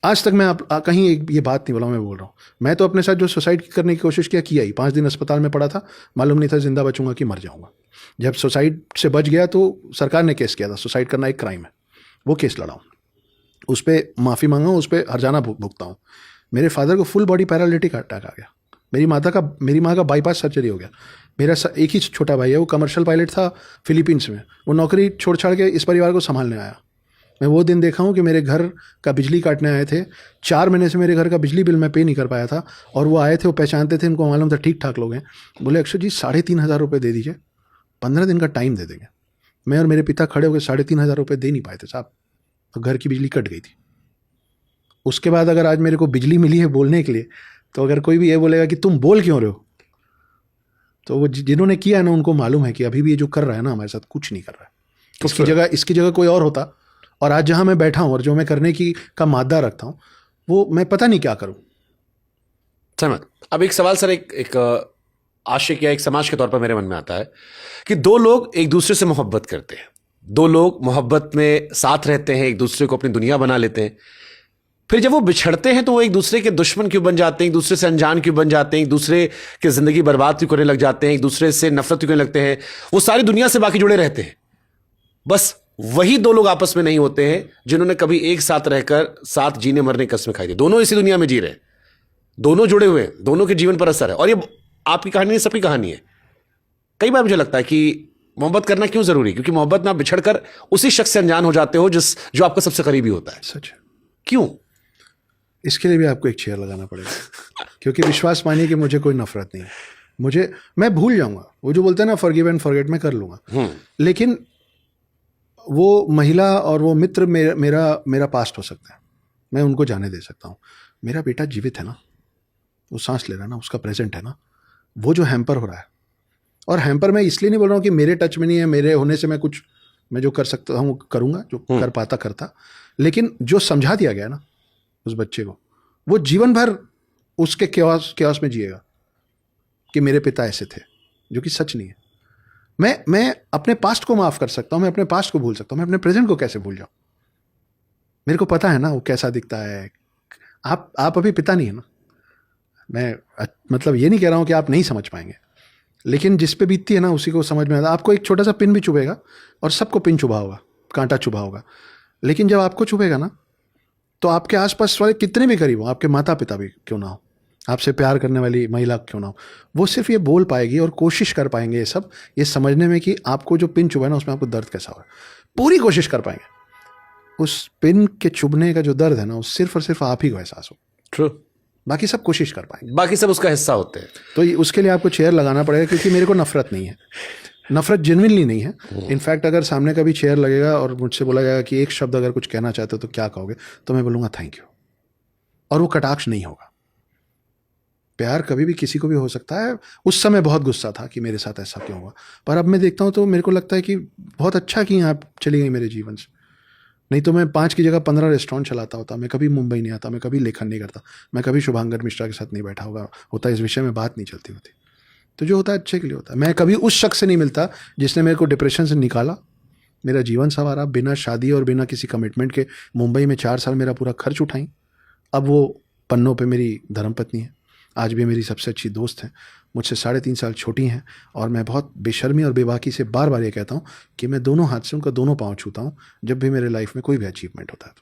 आज तक मैं कहीं ये बात नहीं बोला, मैं बोल रहा हूँ। मैं तो अपने साथ जो सुसाइड करने की कोशिश किया ही, 5 दिन अस्पताल में पड़ा था, मालूम नहीं था जिंदा बचूंगा कि मर जाऊंगा। जब सुसाइड से बच गया तो सरकार ने केस किया था, सुसाइड करना एक क्राइम है, वो केस लड़ा हूँ, उस पर माफ़ी मांगा हूँ, उस पर हर्जाना भुगता हूँ। मेरे फादर को फुल बॉडी पैरालिटिक अटैक आ गया, मेरी माँ का बाईपास सर्जरी हो गया। मेरा एक ही छोटा भाई है, वो कमर्शियल पायलट था फिलीपींस में, वो नौकरी छोड़ छाड़ के इस परिवार को संभालने आया। मैं वो दिन देखा हूँ कि मेरे घर का बिजली काटने आए थे, 4 महीने से मेरे घर का बिजली बिल मैं पे नहीं कर पाया था, और वो आए थे, वो पहचानते थे, उनको मालूम था ठीक ठाक लोग हैं। बोले अक्षय जी 3,500 रुपये दे दीजिए, 15 दिन का टाइम दे देंगे। मैं और मेरे पिता खड़े होकर 3,500 रुपये दे नहीं पाए थे साहब, तो घर की बिजली कट गई थी। उसके बाद अगर आज मेरे को बिजली मिली है बोलने के लिए, तो अगर कोई भी ये बोलेगा कि तुम बोल क्यों रहे हो, तो वो जिन्होंने किया है ना, उनको मालूम है कि अभी भी ये जो कर रहा है ना हमारे साथ, कुछ नहीं कर रहा है। इसकी जगह कोई और होता, और आज जहां मैं बैठा हूं और जो मैं करने की का मादा रखता हूं, वो मैं पता नहीं क्या करूं। समझ। अब एक सवाल सर, एक आशिक या एक समाज के तौर पर मेरे मन में आता है कि दो लोग एक दूसरे से मोहब्बत करते हैं, दो लोग मोहब्बत में साथ रहते हैं, एक दूसरे को अपनी दुनिया बना लेते हैं, फिर जब वो बिछड़ते हैं तो वो एक दूसरे के दुश्मन क्यों बन जाते हैं, एक दूसरे से अनजान क्यों बन जाते हैं, एक दूसरे की जिंदगी बर्बाद क्यों करने लग जाते हैं, एक दूसरे से नफरत क्यों करने लगते हैं। वो सारी दुनिया से बाकी जुड़े रहते हैं, बस वही दो लोग आपस में नहीं होते हैं जिन्होंने कभी एक साथ रहकर साथ जीने मरने की कसमें खाई थी। दोनों इसी दुनिया में जी रहे हैं, दोनों जुड़े हुए हैं, दोनों के जीवन पर असर है। और ये आपकी कहानी नहीं, सबकी कहानी है। कई बार मुझे लगता है कि मोहब्बत करना क्यों जरूरी, क्योंकि मोहब्बत में आप बिछड़कर उसी शख्स से अनजान हो जाते हो जो आपका सबसे करीबी होता है। सच। क्यों? इसके लिए भी आपको एक चेयर लगाना पड़ेगा, क्योंकि विश्वास मानिए कि मुझे कोई नफरत नहीं है। मैं भूल जाऊंगा, वो जो बोलते हैं ना फॉरगिव एंड फॉरगेट, मैं कर लूंगा, लेकिन वो महिला और वो मित्र मेरा पास्ट हो सकता है, मैं उनको जाने दे सकता हूँ। मेरा बेटा जीवित है ना, वो सांस ले रहा है ना, उसका प्रेजेंट है ना, वो जो हैम्पर हो रहा है, और हैम्पर मैं इसलिए नहीं बोल रहा हूँ कि मेरे टच में नहीं है, मेरे होने से मैं जो कर सकता हूँ करूँगा, जो कर पाता करता, लेकिन जो समझा दिया गया ना उस बच्चे को, वो जीवन भर उसके क्योस में जिएगा कि मेरे पिता ऐसे थे, जो कि सच नहीं है। मैं अपने पास्ट को माफ कर सकता हूं, मैं अपने पास्ट को भूल सकता हूं, मैं अपने प्रेजेंट को कैसे भूल जाऊं? मेरे को पता है ना वो कैसा दिखता है। आप अभी पिता नहीं है ना, मैं मतलब ये नहीं कह रहा हूं कि आप नहीं समझ पाएंगे, लेकिन जिस पे बीतती है ना उसी को समझ में आता। आपको एक छोटा सा पिन भी चुभेगा, और सबको पिन चुभा होगा, कांटा चुभा होगा, लेकिन जब आपको चुभेगा ना, तो आपके आसपास वाले कितने भी करीब हो, आपके माता पिता भी क्यों ना हो, आपसे प्यार करने वाली महिला क्यों ना हो, वो सिर्फ ये बोल पाएगी और कोशिश कर पाएंगे ये समझने में कि आपको जो पिन चुभा है ना उसमें आपको दर्द कैसा हो रहा है। पूरी कोशिश कर पाएंगे। उस पिन के चुभने का जो दर्द है ना, वो सिर्फ और सिर्फ आप ही को एहसास हो। ट्रू। बाकी सब कोशिश कर पाएंगे, बाकी सब उसका हिस्सा होते हैं। तो उसके लिए आपको चेयर लगाना पड़ेगा, क्योंकि मेरे को नफरत नहीं है, नफरत जेन्युइनली नहीं है। इनफैक्ट अगर सामने कभी चेयर लगेगा और मुझसे बोला जाएगा कि एक शब्द अगर कुछ कहना चाहते हो तो क्या कहोगे, तो मैं बोलूँगा थैंक यू, और वो कटाक्ष नहीं होगा। प्यार कभी भी किसी को भी हो सकता है। उस समय बहुत गुस्सा था कि मेरे साथ ऐसा क्यों हुआ, पर अब मैं देखता हूँ तो मेरे को लगता है कि बहुत अच्छा कि आप चली गई मेरे जीवन से, नहीं तो मैं 5 की जगह 15 रेस्टोरेंट चलाता होता, मैं कभी मुंबई नहीं आता, मैं कभी लेखन नहीं करता, मैं कभी शुभांकर मिश्रा के साथ नहीं बैठा होता, इस विषय में बात नहीं चलती होती। तो जो होता है अच्छे के लिए होता है। मैं कभी उस शख्स से नहीं मिलता जिसने मेरे को डिप्रेशन से निकाला, मेरा जीवन संवारा, बिना शादी और बिना किसी कमिटमेंट के मुंबई में 4 साल मेरा पूरा खर्च उठाई। अब वो पन्नों पे मेरी धर्मपत्नी है, आज भी मेरी सबसे अच्छी दोस्त है, मुझसे 3.5 साल छोटी हैं, और मैं बहुत बेशर्मी और बेबाकी से बार बार ये कहता हूँ कि मैं दोनों हाथ से उनका दोनों पाँव छूता हूँ जब भी मेरे लाइफ में कोई भी अचीवमेंट होता है।